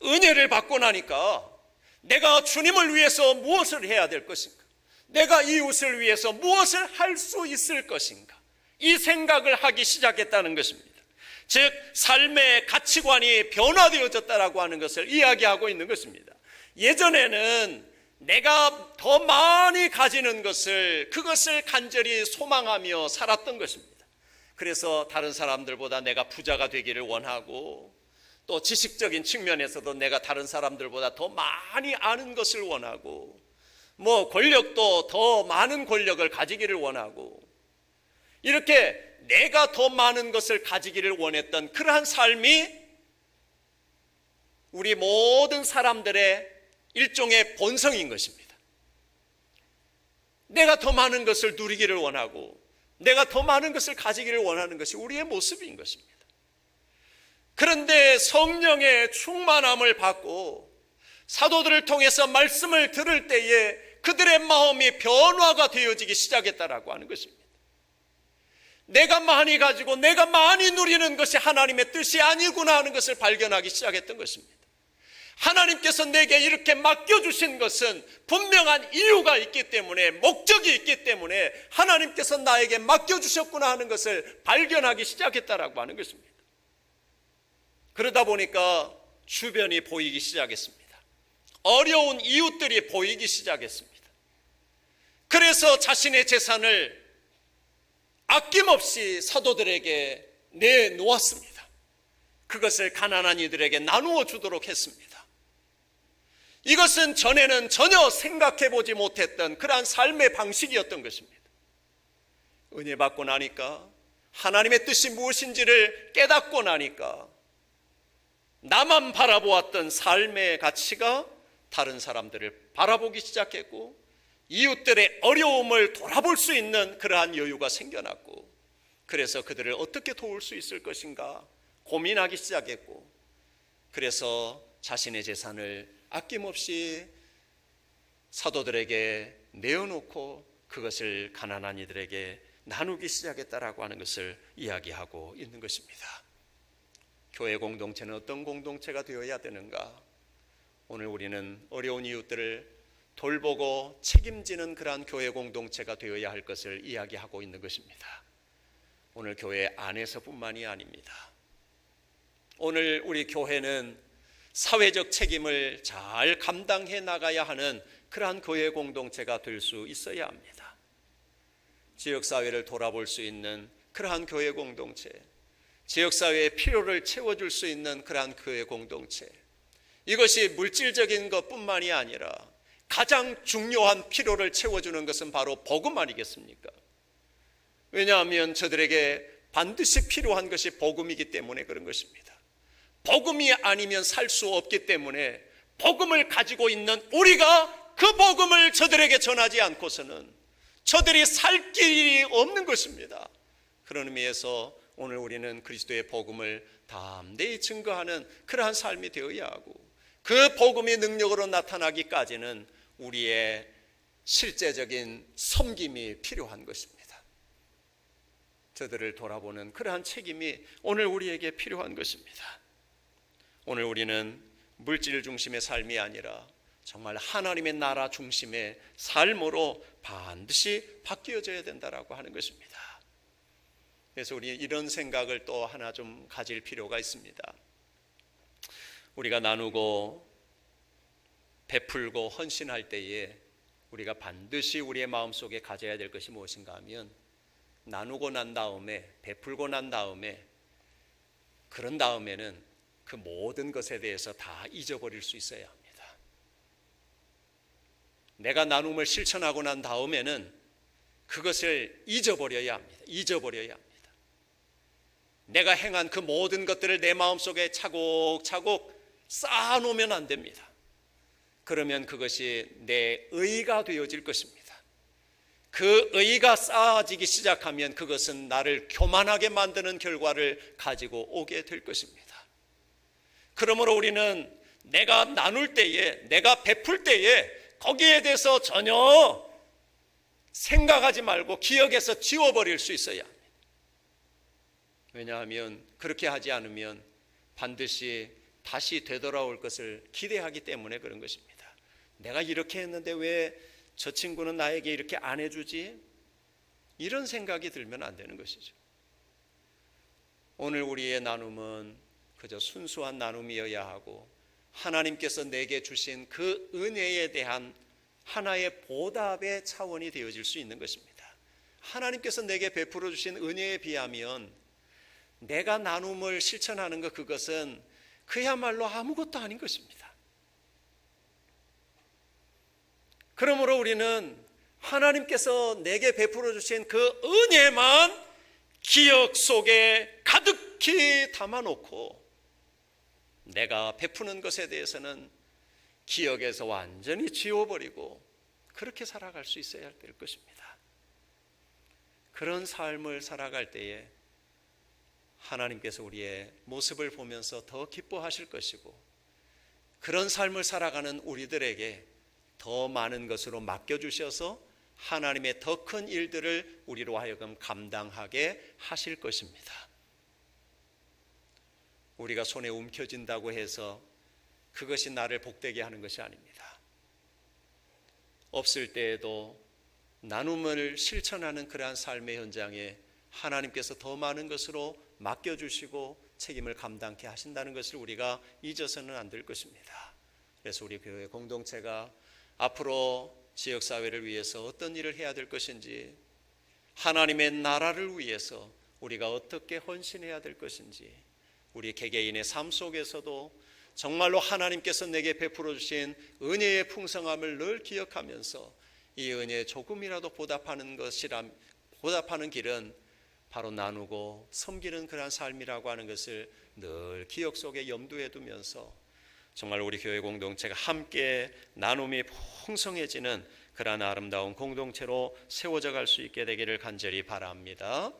은혜를 받고 나니까 내가 주님을 위해서 무엇을 해야 될 것인가? 내가 이웃을 위해서 무엇을 할 수 있을 것인가? 이 생각을 하기 시작했다는 것입니다. 즉 삶의 가치관이 변화되어졌다라고 하는 것을 이야기하고 있는 것입니다. 예전에는 내가 더 많이 가지는 그것을 간절히 소망하며 살았던 것입니다. 그래서 다른 사람들보다 내가 부자가 되기를 원하고, 또 지식적인 측면에서도 내가 다른 사람들보다 더 많이 아는 것을 원하고, 권력도 더 많은 권력을 가지기를 원하고, 이렇게 내가 더 많은 것을 가지기를 원했던 그러한 삶이 우리 모든 사람들의 일종의 본성인 것입니다. 내가 더 많은 것을 누리기를 원하고, 내가 더 많은 것을 가지기를 원하는 것이 우리의 모습인 것입니다. 그런데 성령의 충만함을 받고 사도들을 통해서 말씀을 들을 때에 그들의 마음이 변화가 되어지기 시작했다라고 하는 것입니다. 내가 많이 가지고 내가 많이 누리는 것이 하나님의 뜻이 아니구나 하는 것을 발견하기 시작했던 것입니다. 하나님께서 내게 이렇게 맡겨주신 것은 분명한 이유가 있기 때문에, 목적이 있기 때문에 하나님께서 나에게 맡겨주셨구나 하는 것을 발견하기 시작했다라고 하는 것입니다. 그러다 보니까 주변이 보이기 시작했습니다. 어려운 이웃들이 보이기 시작했습니다. 그래서 자신의 재산을 아낌없이 사도들에게 내놓았습니다. 그것을 가난한 이들에게 나누어 주도록 했습니다. 이것은 전에는 전혀 생각해 보지 못했던 그러한 삶의 방식이었던 것입니다. 은혜 받고 나니까, 하나님의 뜻이 무엇인지를 깨닫고 나니까 나만 바라보았던 삶의 가치가 다른 사람들을 바라보기 시작했고, 이웃들의 어려움을 돌아볼 수 있는 그러한 여유가 생겨났고, 그래서 그들을 어떻게 도울 수 있을 것인가 고민하기 시작했고, 그래서 자신의 재산을 아낌없이 사도들에게 내어놓고 그것을 가난한 이들에게 나누기 시작했다라고 하는 것을 이야기하고 있는 것입니다. 교회 공동체는 어떤 공동체가 되어야 되는가? 오늘 우리는 어려운 이웃들을 돌보고 책임지는 그러한 교회 공동체가 되어야 할 것을 이야기하고 있는 것입니다. 오늘 교회 안에서뿐만이 아닙니다. 오늘 우리 교회는 사회적 책임을 잘 감당해 나가야 하는 그러한 교회 공동체가 될 수 있어야 합니다. 지역사회를 돌아볼 수 있는 그러한 교회 공동체, 지역사회의 필요를 채워줄 수 있는 그러한 교회 공동체, 이것이 물질적인 것뿐만이 아니라 가장 중요한 필요를 채워주는 것은 바로 복음 아니겠습니까? 왜냐하면 저들에게 반드시 필요한 것이 복음이기 때문에 그런 것입니다. 복음이 아니면 살 수 없기 때문에 복음을 가지고 있는 우리가 그 복음을 저들에게 전하지 않고서는 저들이 살 길이 없는 것입니다. 그런 의미에서 오늘 우리는 그리스도의 복음을 담대히 증거하는 그러한 삶이 되어야 하고, 그 복음이 능력으로 나타나기까지는 우리의 실제적인 섬김이 필요한 것입니다. 저들을 돌아보는 그러한 책임이 오늘 우리에게 필요한 것입니다. 오늘 우리는 물질 중심의 삶이 아니라 정말 하나님의 나라 중심의 삶으로 반드시 바뀌어져야 된다라고 하는 것입니다. 그래서 우리 이런 생각을 또 하나 좀 가질 필요가 있습니다. 우리가 나누고 베풀고 헌신할 때에 우리가 반드시 우리의 마음속에 가져야 될 것이 무엇인가 하면, 나누고 난 다음에, 베풀고 난 다음에, 그런 다음에는 그 모든 것에 대해서 다 잊어버릴 수 있어야 합니다. 내가 나눔을 실천하고 난 다음에는 그것을 잊어버려야 합니다. 잊어버려야 합니다. 내가 행한 그 모든 것들을 내 마음속에 차곡차곡 쌓아놓으면 안 됩니다. 그러면 그것이 내 의가 되어질 것입니다. 그 의가 쌓아지기 시작하면 그것은 나를 교만하게 만드는 결과를 가지고 오게 될 것입니다. 그러므로 우리는 내가 나눌 때에, 내가 베풀 때에 거기에 대해서 전혀 생각하지 말고 기억에서 지워버릴 수 있어야 합니다. 왜냐하면 그렇게 하지 않으면 반드시 다시 되돌아올 것을 기대하기 때문에 그런 것입니다. 내가 이렇게 했는데 왜 저 친구는 나에게 이렇게 안 해주지? 이런 생각이 들면 안 되는 것이죠. 오늘 우리의 나눔은 그저 순수한 나눔이어야 하고 하나님께서 내게 주신 그 은혜에 대한 하나의 보답의 차원이 되어질 수 있는 것입니다. 하나님께서 내게 베풀어 주신 은혜에 비하면 내가 나눔을 실천하는 것, 그것은 그야말로 아무것도 아닌 것입니다. 그러므로 우리는 하나님께서 내게 베풀어 주신 그 은혜만 기억 속에 가득히 담아놓고 내가 베푸는 것에 대해서는 기억에서 완전히 지워버리고 그렇게 살아갈 수 있어야 될 것입니다. 그런 삶을 살아갈 때에 하나님께서 우리의 모습을 보면서 더 기뻐하실 것이고, 그런 삶을 살아가는 우리들에게 더 많은 것으로 맡겨주셔서 하나님의 더 큰 일들을 우리로 하여금 감당하게 하실 것입니다. 우리가 손에 움켜진다고 해서 그것이 나를 복되게 하는 것이 아닙니다. 없을 때에도 나눔을 실천하는 그러한 삶의 현장에 하나님께서 더 많은 것으로 맡겨주시고 책임을 감당케 하신다는 것을 우리가 잊어서는 안 될 것입니다. 그래서 우리 교회 공동체가 앞으로 지역사회를 위해서 어떤 일을 해야 될 것인지, 하나님의 나라를 위해서 우리가 어떻게 헌신해야 될 것인지, 우리 개개인의 삶 속에서도 정말로 하나님께서 내게 베풀어 주신 은혜의 풍성함을 늘 기억하면서 이 은혜에 조금이라도 보답하는 길은 바로 나누고 섬기는 그런 삶이라고 하는 것을 늘 기억 속에 염두에 두면서 정말 우리 교회 공동체가 함께 나눔이 풍성해지는 그러한 아름다운 공동체로 세워져 갈 수 있게 되기를 간절히 바랍니다.